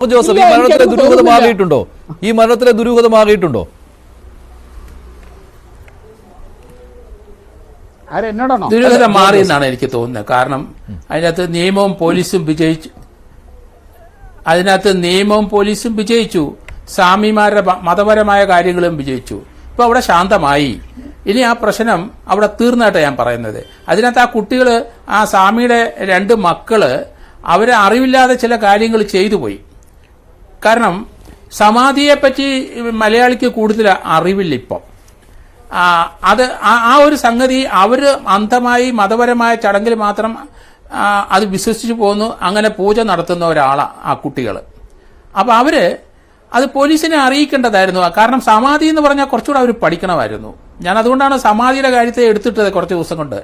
Joseph, ഈ മരണത്തിലെ ദുരൂഹത മാറിയിട്ടുണ്ടോ? ഈ മരണത്തിലെ ദുരൂഹത മാറിയിട്ടുണ്ടോ? ദുരൂഹത മാറിയെന്നാണ് എനിക്ക് തോന്നുന്നത്. കാരണം അതിനകത്ത് നിയമവും പോലീസും വിജയിച്ചു, സ്വാമിമാരുടെ മതപരമായ കാര്യങ്ങളും വിജയിച്ചു. ഇപ്പൊ അവിടെ ശാന്തമായി. ഇനി ആ പ്രശ്നം അവിടെ തീർന്നായിട്ടാണ് ഞാൻ പറയുന്നത്. അതിനകത്ത് ആ കുട്ടികൾ, ആ സ്വാമിയുടെ 2 മക്കള് അവരെ അറിവില്ലാതെ ചില കാര്യങ്ങൾ ചെയ്തു പോയി. കാരണം സമാധിയെപ്പറ്റി മലയാളിക്ക് കൂടുതൽ അറിവില്ല ഇപ്പം. അത് ആ ഒരു സംഗതി അവർ അന്ധമായി മതപരമായ ചടങ്ങിൽ മാത്രം അത് വിശ്വസിച്ചു പോകുന്നു. അങ്ങനെ പൂജ നടത്തുന്ന ഒരാളാണ് ആ കുട്ടികൾ. അപ്പം അവര് അത് പോലീസിനെ അറിയിക്കേണ്ടതായിരുന്നു. കാരണം സമാധി എന്ന് പറഞ്ഞാൽ കുറച്ചുകൂടെ അവർ പഠിക്കണമായിരുന്നു. ഞാൻ അതുകൊണ്ടാണ് സമാധിയുടെ കാര്യത്തെ എടുത്തിട്ടത് കുറച്ച് ദിവസം കൊണ്ട്.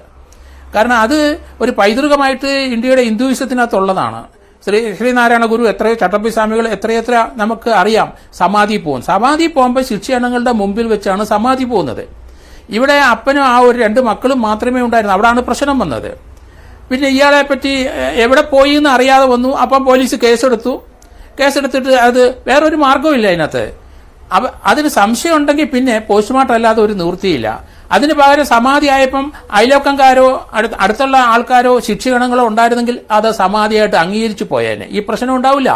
കാരണം അത് ഒരു പൈതൃകമായിട്ട് ഇന്ത്യയുടെ ഹിന്ദുവിസത്തിനകത്തുള്ളതാണ്. ശ്രീനാരായണ ഗുരു, എത്രയോ ചട്ടമ്പി സ്വാമികൾ, എത്രയെത്ര നമുക്ക് അറിയാം സമാധി പോകും. സമാധി പോകുമ്പോൾ ശിക്ഷണങ്ങളുടെ മുമ്പിൽ വെച്ചാണ് സമാധി പോകുന്നത്. ഇവിടെ അപ്പനും ആ ഒരു 2 മക്കളും മാത്രമേ ഉണ്ടായിരുന്നു. അവിടാണ് പ്രശ്നം വന്നത്. പിന്നെ ഇയാളെ പറ്റി എവിടെ പോയി എന്ന് അറിയാതെ വന്നു. അപ്പം പോലീസ് കേസെടുത്തിട്ട് അത് വേറൊരു മാർഗവും അതിനകത്ത്. അതിന് സംശയം ഉണ്ടെങ്കിൽ പിന്നെ പോസ്റ്റ്മോർട്ടം അല്ലാതെ ഒരു നിവൃത്തിയില്ല. അതിന് പകരം സമാധി ആയപ്പം അയലോക്കംകാരോ അടുത്തുള്ള ആൾക്കാരോ ശിക്ഷഗണങ്ങളോ ഉണ്ടായിരുന്നെങ്കിൽ അത് സമാധിയായിട്ട് അംഗീകരിച്ചു പോയേനെ, ഈ പ്രശ്നം ഉണ്ടാവില്ല.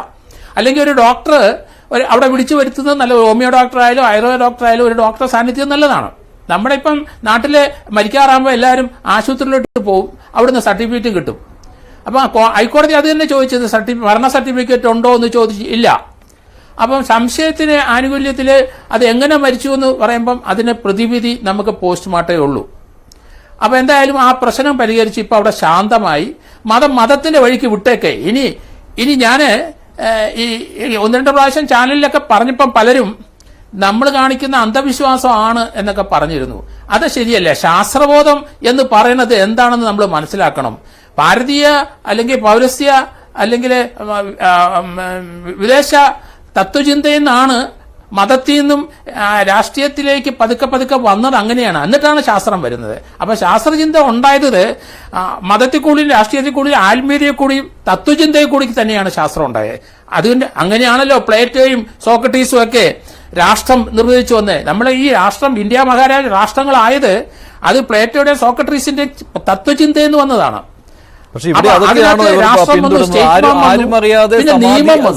അല്ലെങ്കിൽ ഒരു ഡോക്ടർ അവിടെ വിളിച്ചു വരുത്തുന്നത് നല്ല, ഹോമിയോ ഡോക്ടർ ആയാലും ആയുർവേദ ഡോക്ടർ ആയാലും ഒരു ഡോക്ടർ സാന്നിധ്യം നല്ലതാണ്. നമ്മുടെ ഇപ്പം നാട്ടില് മരിക്കാറാകുമ്പോൾ എല്ലാവരും ആശുപത്രിയിലോട്ട് പോകും, അവിടുന്ന് സർട്ടിഫിക്കറ്റും കിട്ടും. അപ്പം ഹൈക്കോടതി അത് തന്നെ ചോദിച്ചത്, മരണ സർട്ടിഫിക്കറ്റ് ഉണ്ടോ എന്ന് ചോദിച്ചു, ഇല്ല. അപ്പം സംശയത്തിന് ആനുകൂല്യത്തിൽ അത് എങ്ങനെ മരിച്ചു എന്ന് പറയുമ്പം അതിന് പ്രതിവിധി നമുക്ക് പോസ്റ്റ്മോർട്ടമേ ഉള്ളൂ. അപ്പം എന്തായാലും ആ പ്രശ്നം പരിഹരിച്ച് ഇപ്പം അവിടെ ശാന്തമായി. മതത്തിന്റെ വഴിക്ക് വിട്ടേക്കെ. ഇനി ഞാൻ ഈ 1-2 പ്രാവശ്യം ചാനലിലൊക്കെ പറഞ്ഞപ്പം പലരും നമ്മൾ കാണിക്കുന്ന അന്ധവിശ്വാസമാണ് എന്നൊക്കെ പറഞ്ഞിരുന്നു. അത് ശരിയല്ല. ശാസ്ത്രബോധം എന്ന് പറയുന്നത് എന്താണെന്ന് നമ്മൾ മനസ്സിലാക്കണം. ഭാരതീയ അല്ലെങ്കിൽ പൗരസ്ത്യ അല്ലെങ്കിൽ വിദേശ തത്വചിന്തയിൽ നിന്നാണ് മതത്തിൽ നിന്നും രാഷ്ട്രീയത്തിലേക്ക് പതുക്കെ വന്നത്. അങ്ങനെയാണ്. എന്നിട്ടാണ് ശാസ്ത്രം വരുന്നത്. അപ്പൊ ശാസ്ത്രചിന്ത ഉണ്ടായത് മതത്തിൽ കൂടിയും രാഷ്ട്രീയത്തിൽ കൂടിയും ആത്മീയതയിൽ കൂടിയും തത്വചിന്തയിൽ കൂടി തന്നെയാണ് ശാസ്ത്രം ഉണ്ടായത്. അതുകൊണ്ട് അങ്ങനെയാണല്ലോ പ്ലേറ്റോയും സോക്രട്ടീസും ഒക്കെ രാഷ്ട്രം നിർവഹിച്ചു വന്നത്. നമ്മളെ ഈ രാഷ്ട്രം, ഇന്ത്യ മഹാരാജ രാഷ്ട്രങ്ങളായത് അത് പ്ലേറ്റോയുടെ സോക്രട്ടീസിന്റെ തത്വചിന്തയെന്ന് വന്നതാണ്. പക്ഷെ ഇവിടെ അതൊക്കെയാണോ ആരും അറിയാതെ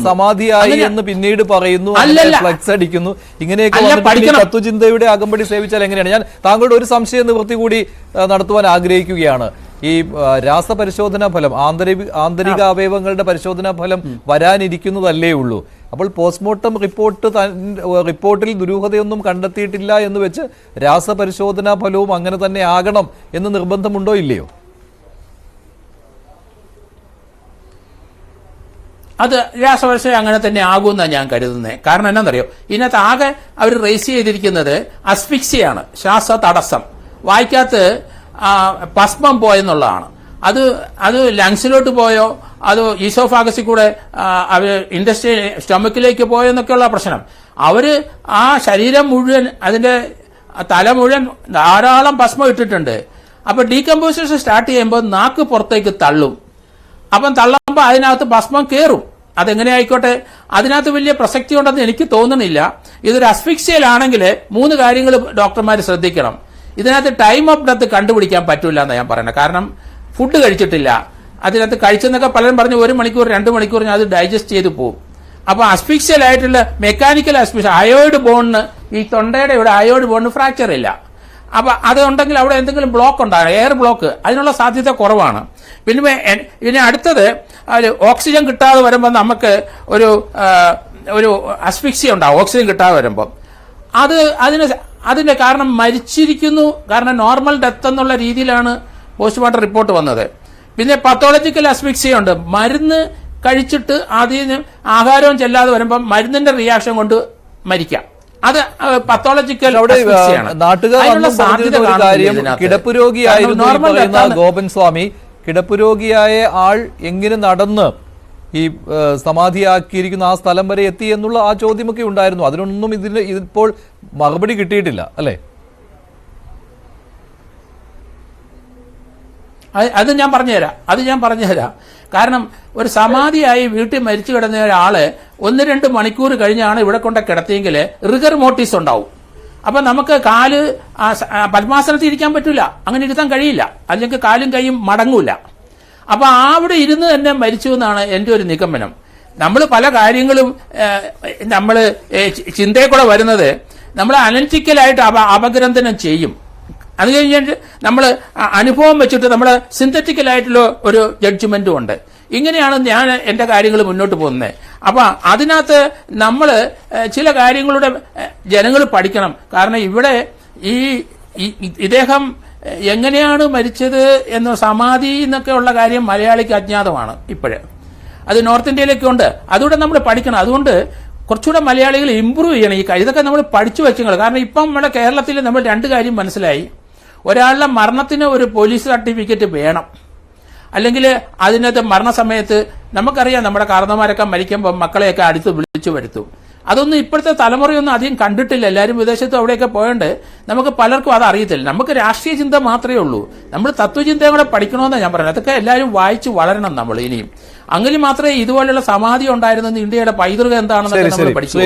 സമാധിയായി എന്ന് പിന്നീട് പറയുന്നു, ഫ്ലക്സ് അടിക്കുന്നു, ഇങ്ങനെയൊക്കെ തത്വചിന്തയുടെ അകമ്പടി സേവിച്ചാൽ എങ്ങനെയാണ്? ഞാൻ താങ്കളുടെ ഒരു സംശയ നിവൃത്തി കൂടി നടത്തുവാൻ ആഗ്രഹിക്കുകയാണ്. ഈ രാസപരിശോധനാ ഫലം, ആന്തരിക അവയവങ്ങളുടെ പരിശോധനാ ഫലം വരാനിരിക്കുന്നതല്ലേ ഉള്ളൂ. അപ്പോൾ പോസ്റ്റ്മോർട്ടം റിപ്പോർട്ടിൽ ദുരൂഹതയൊന്നും കണ്ടെത്തിയിട്ടില്ല എന്ന് വെച്ച് രാസപരിശോധനാ ഫലവും അങ്ങനെ തന്നെ ആകണം എന്ന് നിർബന്ധമുണ്ടോ ഇല്ലയോ? അത് രാസപരിശോധന അങ്ങനെ തന്നെ ആകുമെന്നാണ് ഞാൻ കരുതുന്നത്. കാരണം എന്നാന്നറിയോ, ഇതിനകത്ത് ആകെ അവർ റേസ് ചെയ്തിരിക്കുന്നത് അസ്ഫിക്സിയാണ്, ശ്വാസ തടസ്സം. വായിക്കകത്ത് ഭസ്മം പോയെന്നുള്ളതാണ്. അത് ലങ്സിലോട്ട് പോയോ അതോ ഈസോഫാഗസിൽ കൂടെ അവർ സ്റ്റൊമക്കിലേക്ക് പോയോ എന്നൊക്കെയുള്ള പ്രശ്നം. അവര് ആ ശരീരം മുഴുവൻ, അതിന്റെ തല മുഴുവൻ ധാരാളം ഭസ്മം ഇട്ടിട്ടുണ്ട്. അപ്പൊ ഡീകമ്പോസിഷൻ സ്റ്റാർട്ട് ചെയ്യുമ്പോൾ നാക്ക് പുറത്തേക്ക് തള്ളും. അപ്പം തള്ളുമ്പോൾ അതിനകത്ത് ഭസ്മം കയറും. അതെങ്ങനെ ആയിക്കോട്ടെ, അതിനകത്ത് വലിയ പ്രസക്തി ഉണ്ടെന്ന് എനിക്ക് തോന്നുന്നില്ല. ഇതൊരു അസ്ഫിക്സിയലാണെങ്കിൽ 3 കാര്യങ്ങൾ ഡോക്ടർമാർ ശ്രദ്ധിക്കണം. ഇതിനകത്ത് ടൈം ഓഫ് ഡെത്ത് കണ്ടുപിടിക്കാൻ പറ്റില്ല എന്നാണ് ഞാൻ പറയുന്നത്. കാരണം ഫുഡ് കഴിച്ചിട്ടില്ല, അതിനകത്ത് കഴിച്ചെന്നൊക്കെ പലരും പറഞ്ഞു 1 മണിക്കൂർ 2 മണിക്കൂർ അത് ഡൈജസ്റ്റ് ചെയ്ത് പോകും. അപ്പൊ അസ്ഫിക്സിയൽ ആയിട്ടുള്ള മെക്കാനിക്കൽ അസ്ഫിക്സിയ, അയോയിഡ് ബോണിന്, ഈ തൊണ്ടയുടെ ഇവിടെ അയോയിഡ് ബോണിന് ഫ്രാക്ചർ ഇല്ല. അപ്പൊ അതുണ്ടെങ്കിൽ അവിടെ എന്തെങ്കിലും ബ്ലോക്ക് ഉണ്ടാകും, എയർ ബ്ലോക്ക്, അതിനുള്ള സാധ്യത കുറവാണ്. പിന്നെ അടുത്തത് ഓക്സിജൻ കിട്ടാതെ വരുമ്പോൾ നമുക്ക് ഒരു അസ്ഫിക്സിയ ഉണ്ടാവും. ഓക്സിജൻ കിട്ടാതെ വരുമ്പോൾ അതിന്റെ കാരണം മരിച്ചിരിക്കുന്നു. കാരണം നോർമൽ ഡെത്ത് എന്നുള്ള രീതിയിലാണ് പോസ്റ്റ്മോർട്ടം റിപ്പോർട്ട് വന്നത്. പിന്നെ പത്തോളജിക്കൽ അസ്ഫിക്സിയ ഉണ്ട്. മരുന്ന് കഴിച്ചിട്ട് അതിന് ആഹാരവും ചെല്ലാതെ വരുമ്പോൾ മരുന്നിന്റെ റിയാക്ഷൻ കൊണ്ട് മരിക്കാം. അത് പത്തോളജിക്കൽ ഗോപൻ സ്വാമി, കിടപ്പുരോഗിയായ ആൾ എങ്ങനെ നടന്ന് ഈ സമാധിയാക്കിയിരിക്കുന്ന ആ സ്ഥലം വരെ എത്തി എന്നുള്ള ആ ചോദ്യമൊക്കെ ഉണ്ടായിരുന്നു. അതിനൊന്നും ഇപ്പോൾ മറുപടി കിട്ടിയിട്ടില്ല അല്ലേ? അത് ഞാൻ പറഞ്ഞുതരാം. കാരണം ഒരു സമാധിയായി വീട്ടിൽ മരിച്ചു കിടന്ന ഒരാള് 1-2 മണിക്കൂർ കഴിഞ്ഞാണ് ഇവിടെ കൊണ്ട് കിടത്തിയെങ്കിൽ റിഗർ മോർട്ടിസ് ഉണ്ടാവും. അപ്പൊ നമുക്ക് കാല് പത്മാസനത്തിൽ ഇരിക്കാൻ പറ്റൂല, അങ്ങനെ ഇരുത്താൻ കഴിയില്ല, അല്ലെങ്കിൽ കാലും കൈയും മടങ്ങൂല. അപ്പൊ അവിടെ ഇരുന്ന് തന്നെ മരിച്ചു എന്നാണ് എൻ്റെ ഒരു നിഗമനം. നമ്മൾ പല കാര്യങ്ങളും നമ്മൾ ചിന്തയിൽ കൂടെ വരുന്നത് നമ്മൾ അനലിറ്റിക്കലായിട്ട് അപഗ്രന്ഥനം ചെയ്യും. അത് കഴിഞ്ഞിട്ട് നമ്മൾ അനുഭവം വെച്ചിട്ട് നമ്മൾ സിന്തറ്റിക്കലായിട്ടുള്ള ഒരു ജഡ്ജ്മെന്റും ഉണ്ട്. ഇങ്ങനെയാണ് ഞാൻ എൻ്റെ കാര്യങ്ങൾ മുന്നോട്ട് പോകുന്നത്. അപ്പൊ അതിനകത്ത് നമ്മൾ ചില കാര്യങ്ങളുടെ ജനങ്ങൾ പഠിക്കണം. കാരണം ഇവിടെ ഇദ്ദേഹം എങ്ങനെയാണ് മരിച്ചത് എന്ന സമാധി എന്നൊക്കെ ഉള്ള കാര്യം മലയാളിക്ക് അജ്ഞാതമാണ് ഇപ്പോഴ്. അത് നോർത്ത് ഇന്ത്യയിലൊക്കെ ഉണ്ട്. അതുകൊണ്ട് നമ്മൾ പഠിക്കണം. അതുകൊണ്ട് കുറച്ചുകൂടെ മലയാളികൾ ഇമ്പ്രൂവ് ചെയ്യണം ഈ കാര്യം. ഇതൊക്കെ നമ്മൾ പഠിച്ചു വെച്ചുങ്ങൾ. കാരണം ഇപ്പം നമ്മുടെ കേരളത്തിൽ നമ്മൾ 2 കാര്യം മനസ്സിലായി. ഒരാളുടെ മരണത്തിന് ഒരു പോലീസ് സർട്ടിഫിക്കറ്റ് വേണം, അല്ലെങ്കിൽ അതിനകത്ത് മരണസമയത്ത് നമുക്കറിയാം നമ്മുടെ കാരണന്മാരൊക്കെ മരിക്കുമ്പോൾ മക്കളെയൊക്കെ അടുത്ത് വിളിച്ചു വരുത്തും. അതൊന്നും ഇപ്പോഴത്തെ തലമുറയൊന്നും അധികം കണ്ടിട്ടില്ല. എല്ലാവരും വിദേശത്തും അവിടെയൊക്കെ പോയോണ്ട് നമുക്ക് പലർക്കും അത് അറിയത്തില്ല. നമുക്ക് രാഷ്ട്രീയ ചിന്ത മാത്രമേ ഉള്ളൂ. നമ്മൾ തത്വചിന്തയും കൂടെ പഠിക്കണമെന്നാണ് ഞാൻ പറയുന്നത്. അതൊക്കെ എല്ലാവരും വായിച്ചു വളരണം നമ്മൾ ഇനിയും. അങ്ങനെ മാത്രമേ ഇതുപോലുള്ള സമാധി ഉണ്ടായിരുന്നത് ഇന്ത്യയുടെ പൈതൃകം എന്താണെന്ന് നമ്മൾ പഠിച്ചു.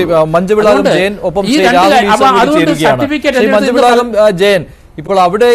സർട്ടിഫിക്കറ്റ് ഇപ്പോൾ അവിടെ